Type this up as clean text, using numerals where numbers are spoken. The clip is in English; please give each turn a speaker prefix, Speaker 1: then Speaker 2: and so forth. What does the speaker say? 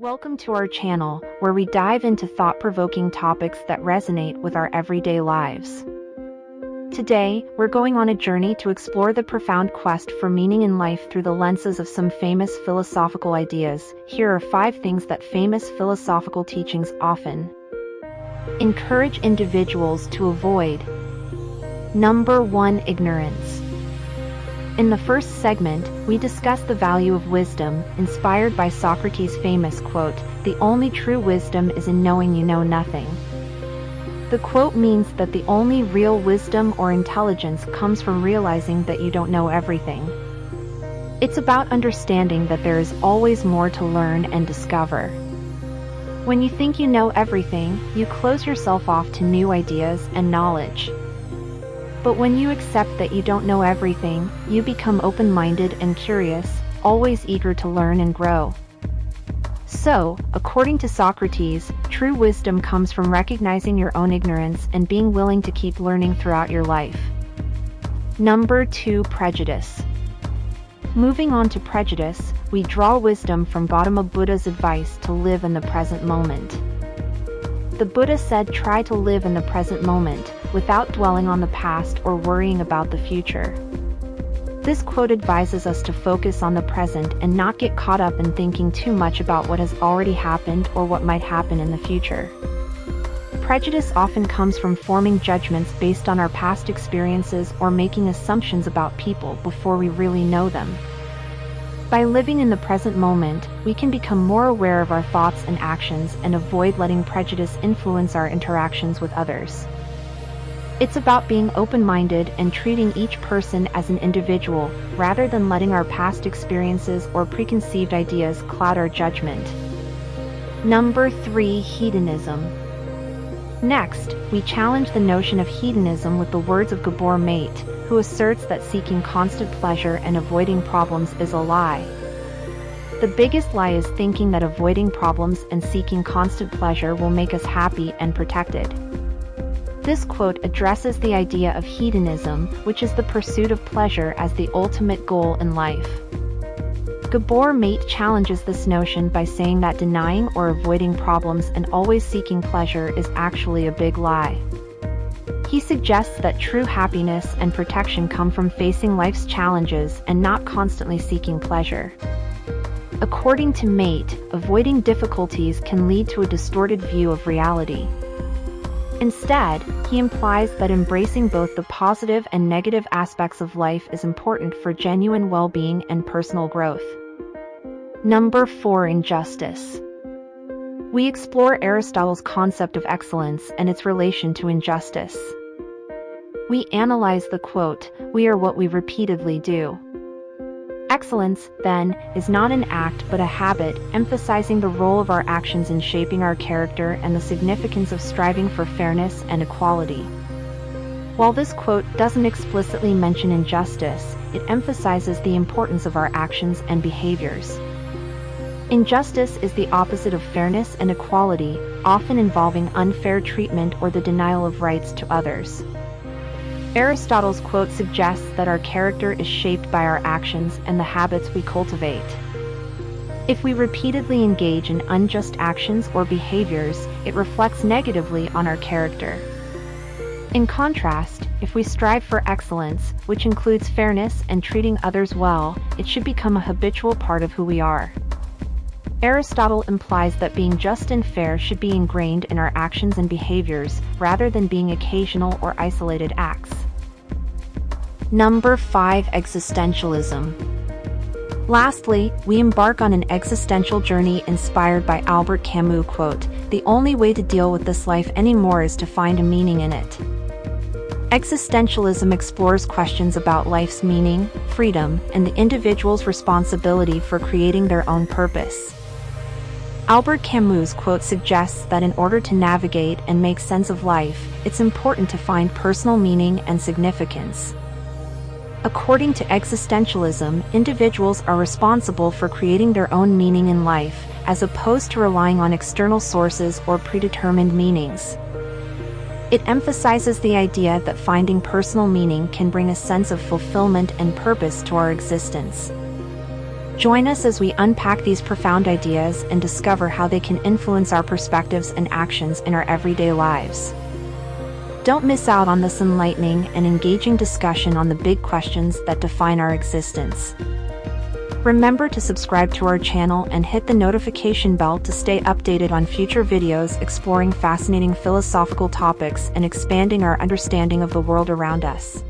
Speaker 1: Welcome to our channel, where we dive into thought-provoking topics that resonate with our everyday lives. Today, we're going on a journey to explore the profound quest for meaning in life through the lenses of some famous philosophical ideas. Here are 5 things that famous philosophical teachings often encourage individuals to avoid. Number 1. Ignorance. In the first segment, we discuss the value of wisdom, inspired by Socrates' famous quote, "The only true wisdom is in knowing you know nothing." The quote means that the only real wisdom or intelligence comes from realizing that you don't know everything. It's about understanding that there is always more to learn and discover. When you think you know everything, you close yourself off to new ideas and knowledge. But when you accept that you don't know everything, you become open-minded and curious, always eager to learn and grow. So, according to Socrates, true wisdom comes from recognizing your own ignorance and being willing to keep learning throughout your life. Number 2. Prejudice. Moving on to prejudice, we draw wisdom from Gautama Buddha's advice to live in the present moment. The Buddha said, "Try to live in the present moment, without dwelling on the past or worrying about the future." This quote advises us to focus on the present and not get caught up in thinking too much about what has already happened or what might happen in the future. Prejudice often comes from forming judgments based on our past experiences or making assumptions about people before we really know them. By living in the present moment, we can become more aware of our thoughts and actions and avoid letting prejudice influence our interactions with others. It's about being open-minded and treating each person as an individual, rather than letting our past experiences or preconceived ideas cloud our judgment. Number 3. Hedonism. Next, we challenge the notion of hedonism with the words of Gabor, who asserts that seeking constant pleasure and avoiding problems is a lie. The biggest lie is thinking that avoiding problems and seeking constant pleasure will make us happy and protected. This quote addresses the idea of hedonism, which is the pursuit of pleasure as the ultimate goal in life. Gabor challenges this notion by saying that denying or avoiding problems and always seeking pleasure is actually a big lie. He suggests that true happiness and protection come from facing life's challenges and not constantly seeking pleasure. According to avoiding difficulties can lead to a distorted view of reality. Instead, he implies that embracing both the positive and negative aspects of life is important for genuine well-being and personal growth. Number 4. Injustice. We explore Aristotle's concept of excellence and its relation to injustice. We analyze the quote, "We are what we repeatedly do." Excellence, then, is not an act but a habit, emphasizing the role of our actions in shaping our character and the significance of striving for fairness and equality. While this quote doesn't explicitly mention injustice, it emphasizes the importance of our actions and behaviors. Injustice is the opposite of fairness and equality, often involving unfair treatment or the denial of rights to others. Aristotle's quote suggests that our character is shaped by our actions and the habits we cultivate. If we repeatedly engage in unjust actions or behaviors, it reflects negatively on our character. In contrast, if we strive for excellence, which includes fairness and treating others well, it should become a habitual part of who we are. Aristotle implies that being just and fair should be ingrained in our actions and behaviors, rather than being occasional or isolated acts. Number 5. Existentialism. Lastly, we embark on an existential journey inspired by Albert Camus' quote, "The only way to deal with this life anymore is to find a meaning in it." Existentialism explores questions about life's meaning, freedom, and the individual's responsibility for creating their own purpose. Albert Camus' quote suggests that in order to navigate and make sense of life, it's important to find personal meaning and significance. According to existentialism, individuals are responsible for creating their own meaning in life, as opposed to relying on external sources or predetermined meanings. It emphasizes the idea that finding personal meaning can bring a sense of fulfillment and purpose to our existence. Join us as we unpack these profound ideas and discover how they can influence our perspectives and actions in our everyday lives. Don't miss out on this enlightening and engaging discussion on the big questions that define our existence. Remember to subscribe to our channel and hit the notification bell to stay updated on future videos exploring fascinating philosophical topics and expanding our understanding of the world around us.